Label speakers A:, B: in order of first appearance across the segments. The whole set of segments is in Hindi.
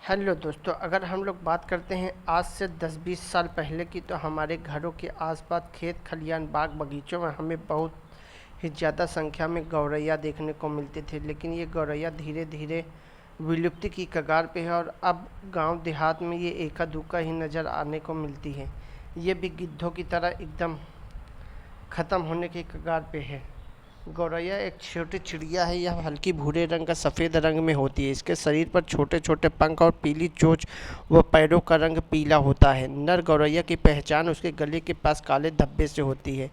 A: हेलो दोस्तों, अगर हम लोग बात करते हैं आज से 10-20 साल पहले की, तो हमारे घरों के आसपास खेत खलियान बाग बगीचों में हमें बहुत ही ज़्यादा संख्या में गौरैया देखने को मिलती थी। लेकिन ये गौरैया धीरे धीरे विलुप्ति की कगार पे है और अब गांव देहात में ये एका दूका ही नज़र आने को मिलती है। ये भी गिद्धों की तरह एकदम ख़त्म होने की कगार पे है। गौरैया एक छोटी चिड़िया है। यह हल्की भूरे रंग का सफ़ेद रंग में होती है। इसके शरीर पर छोटे छोटे पंख और पीली चोंच व पैरों का रंग पीला होता है। नर गौरैया की पहचान उसके गले के पास काले धब्बे से होती है।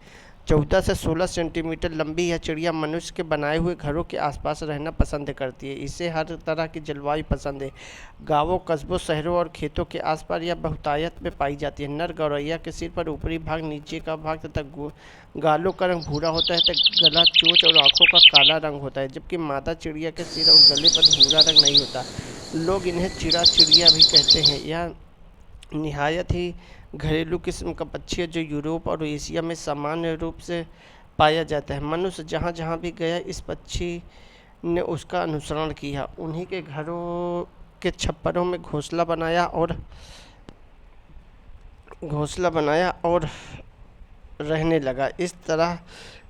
A: 14 से 16 सेंटीमीटर लंबी यह चिड़िया मनुष्य के बनाए हुए घरों के आसपास रहना पसंद करती है। इसे हर तरह की जलवायु पसंद है। गांवों, कस्बों, शहरों और खेतों के आसपास यह बहुतायत में पाई जाती है। नर गौरैया के सिर पर ऊपरी भाग, नीचे का भाग तथा गालों का रंग भूरा होता है तथा गला, चोंच और आँखों का काला रंग होता है, जबकि मादा चिड़िया के सिर और गले पर भूरा रंग नहीं होता। लोग इन्हें चिड़ा चिड़िया भी कहते हैं। यह निहायत ही घरेलू किस्म का पक्षी है जो यूरोप और एशिया में सामान्य रूप से पाया जाता है। मनुष्य जहाँ जहाँ भी गया, इस पक्षी ने उसका अनुसरण किया। उन्हीं के घरों के छप्परों में घोंसला बनाया और रहने लगा। इस तरह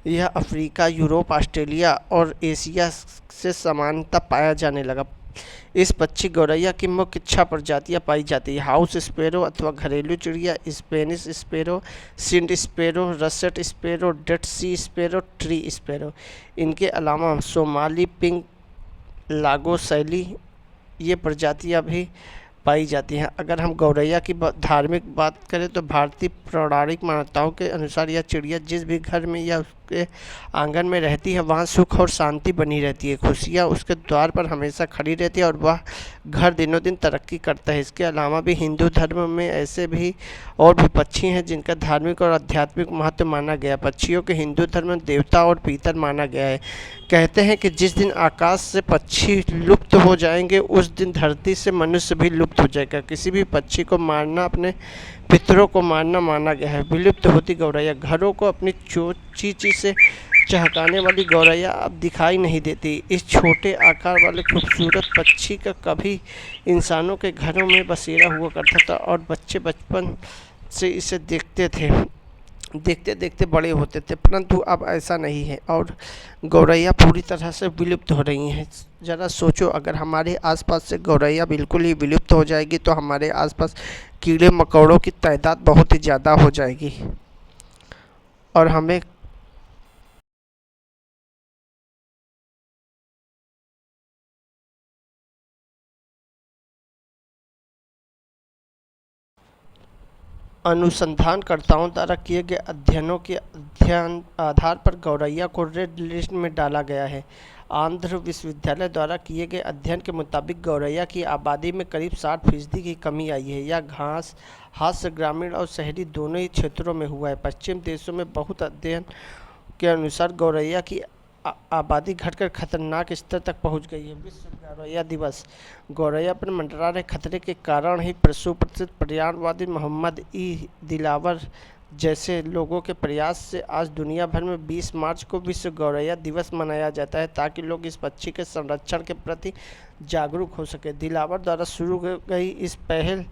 A: यह अफ्रीका, यूरोप, ऑस्ट्रेलिया और एशिया से समानता पाया जाने लगा। इस पक्षी गौरैया की मुख्य 6 प्रजातियां पाई जाती है: हाउस स्पैरो अथवा घरेलू चिड़िया, Spanish sparrow, सिंड sparrow, russet sparrow, dead सी स्पैरो, ट्री स्पैरो। इनके अलावा सोमाली पिंक, लागो शैली, ये प्रजातियां भी पाई जाती हैं। अगर हम गौरैया की धार्मिक बात करें तो भारतीय पौराणिक मान्यताओं के अनुसार यह चिड़िया जिस भी घर में या उसके आंगन में रहती है, वहाँ सुख और शांति बनी रहती है। खुशियाँ उसके द्वार पर हमेशा खड़ी रहती है और वह घर दिनों दिन तरक्की करता है। इसके अलावा भी हिंदू धर्म में ऐसे भी और भी पक्षी हैं जिनका धार्मिक और आध्यात्मिक महत्व माना गया है। पक्षियों के हिंदू धर्म में देवता और पितर माना गया है। कहते हैं कि जिस दिन आकाश से पक्षी लुप्त हो जाएंगे, उस दिन धरती से मनुष्य भी लुप्त हो जाएगा। किसी भी पक्षी को मारना अपने पितरों को मारना माना गया है। विलुप्त होती गौरैया। घरों को अपनी चींची से चहकाने वाली गौरैया अब दिखाई नहीं देती। इस छोटे आकार वाले खूबसूरत पक्षी का कभी इंसानों के घरों में बसेरा हुआ करता था और बच्चे बचपन से इसे देखते थे। देखते देखते बड़े होते थे, परंतु अब ऐसा नहीं है और गौरैया पूरी तरह से विलुप्त हो रही हैं। ज़रा सोचो, अगर हमारे आसपास से गौरैया बिल्कुल ही विलुप्त हो जाएगी तो हमारे आसपास कीड़े मकोड़ों की तादाद बहुत ही ज़्यादा हो जाएगी और हमें अनुसंधानकर्ताओं द्वारा किए गए अध्ययनों के अध्ययन आधार पर गौरैया को रेड लिस्ट में डाला गया है। आंध्र विश्वविद्यालय द्वारा किए गए अध्ययन के मुताबिक गौरैया की आबादी में करीब 60% की कमी आई है। यह घास हास्य ग्रामीण और शहरी दोनों ही क्षेत्रों में हुआ है। पश्चिम देशों में बहुत अध्ययन के अनुसार गौरैया की आबादी घटकर खतरनाक स्तर तक पहुंच गई है। विश्व गौरैया दिवस। गौरैया पर मंडरा रहे खतरे के कारण ही सुप्रसिद्ध पर्यावरणवादी मोहम्मद ई दिलावर जैसे लोगों के प्रयास से आज दुनिया भर में 20 मार्च को विश्व गौरैया दिवस मनाया जाता है, ताकि लोग इस पक्षी के संरक्षण के प्रति जागरूक हो सके। दिलावर द्वारा शुरू की गई इस पहल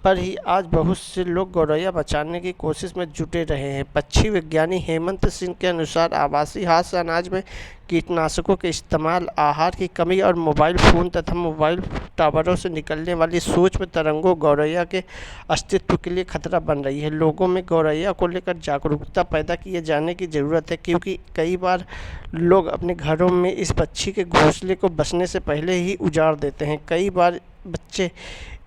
A: पर ही आज बहुत से लोग गौरैया बचाने की कोशिश में जुटे रहे हैं। पक्षी विज्ञानी हेमंत सिंह के अनुसार आवासीय हास्य अनाज में कीटनाशकों के इस्तेमाल, आहार की कमी और मोबाइल फ़ोन तथा मोबाइल टावरों से निकलने वाली सूक्ष्म तरंगों गौरैया के अस्तित्व के लिए खतरा बन रही है। लोगों में गौरैया को लेकर जागरूकता पैदा किए जाने की ज़रूरत है, क्योंकि कई बार लोग अपने घरों में इस पक्षी के घोंसले को बसने से पहले ही उजाड़ देते हैं। कई बार बच्चे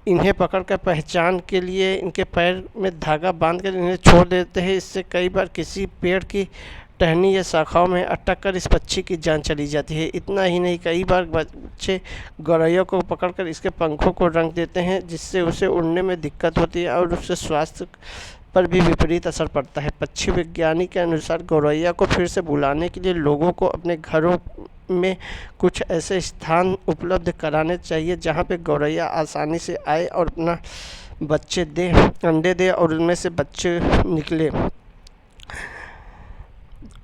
A: इन्हें पकड़कर पहचान के लिए इनके पैर में धागा बांधकर इन्हें छोड़ देते हैं। इससे कई बार किसी पेड़ की टहनी या शाखाओं में अटक कर इस पक्षी की जान चली जाती है। इतना ही नहीं, कई बार बच्चे गौरैया को पकड़कर इसके पंखों को रंग देते हैं, जिससे उसे उड़ने में दिक्कत होती है और उससे स्वास्थ्य पर भी विपरीत असर पड़ता है। पक्षी विज्ञानी के अनुसार गौरैया को फिर से बुलाने के लिए लोगों को अपने घरों में कुछ ऐसे स्थान उपलब्ध कराने चाहिए जहां पे गौरैया आसानी से आए और अपना बच्चे दे, अंडे दे और उनमें से बच्चे निकले।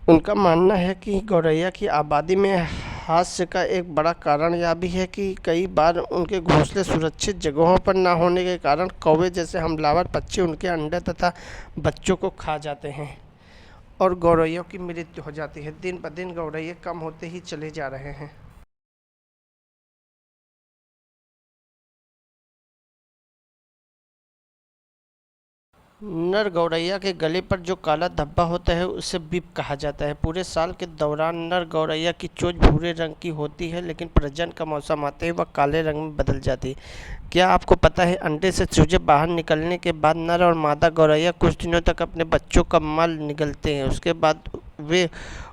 A: उनका मानना है कि गौरैया की आबादी में हादसे का एक बड़ा कारण यह भी है कि कई बार उनके घोंसले सुरक्षित जगहों पर न होने के कारण कौवे जैसे हमलावर पक्षी उनके अंडे तथा बच्चों को खा जाते हैं और गौरैयों की मृत्यु हो जाती है। दिन ब दिन गौरैये कम होते ही चले जा रहे हैं। नर गौरैया के गले पर जो काला धब्बा होता है उसे बिब कहा जाता है। पूरे साल के दौरान नर गौरैया की चोंच भूरे रंग की होती है, लेकिन प्रजनन का मौसम आते ही वह काले रंग में बदल जाती है। क्या आपको पता है, अंडे से चूजे बाहर निकलने के बाद नर और मादा गौरैया कुछ दिनों तक अपने बच्चों का मल निगलते हैं। उसके बाद वे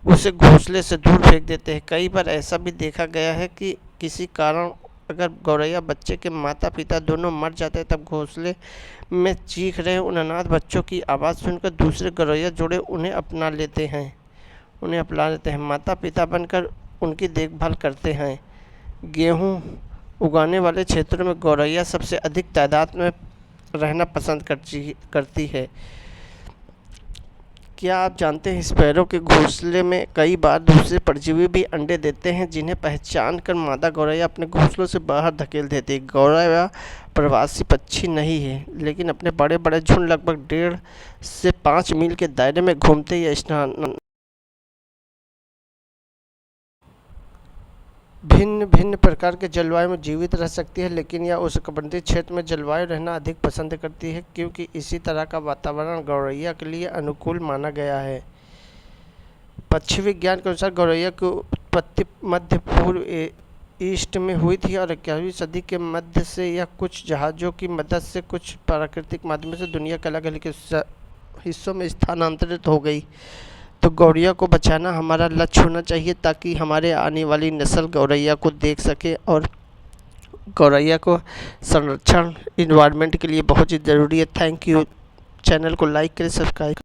A: उसे घोंसले से दूर फेंक देते हैं। कई बार ऐसा भी देखा गया है कि किसी कारण अगर गौरैया बच्चे के माता पिता दोनों मर जाते हैं, तब घोंसले में चीख रहे उन अनाथ बच्चों की आवाज़ सुनकर दूसरे गौरैया जोड़े उन्हें अपना लेते हैं, माता पिता बनकर उनकी देखभाल करते हैं। गेहूँ उगाने वाले क्षेत्रों में गौरैया सबसे अधिक तादाद में रहना पसंद करती है। क्या आप जानते हैं, स्पैरो के घोंसले में कई बार दूसरे परजीवी भी अंडे देते हैं, जिन्हें पहचान कर मादा गौरैया अपने घोंसलों से बाहर धकेल देती है। गौरैया प्रवासी पक्षी नहीं है, लेकिन अपने बड़े बड़े झुंड लगभग 1.5 से 5 मील के दायरे में घूमते या स्नान भिन्न भिन्न प्रकार के जलवायु में जीवित रह सकती है, लेकिन यह उष्णकटिबंधीय क्षेत्र में जलवायु रहना अधिक पसंद करती है, क्योंकि इसी तरह का वातावरण गौरैया के लिए अनुकूल माना गया है। पक्षी विज्ञान के अनुसार गौरैया की उत्पत्ति मध्य पूर्व ईस्ट में हुई थी और 11वीं सदी के मध्य से यह कुछ जहाज़ों की मदद से कुछ प्राकृतिक माध्यमों से दुनिया के अलग अलग हिस्सों में स्थानांतरित हो गई। तो गौरैया को बचाना हमारा लक्ष्य होना चाहिए, ताकि हमारे आने वाली नस्ल गौरैया को देख सके। और गौरैया को संरक्षण इन्वायरमेंट के लिए बहुत ही ज़रूरी है। Thank you. चैनल को लाइक करें, सब्सक्राइब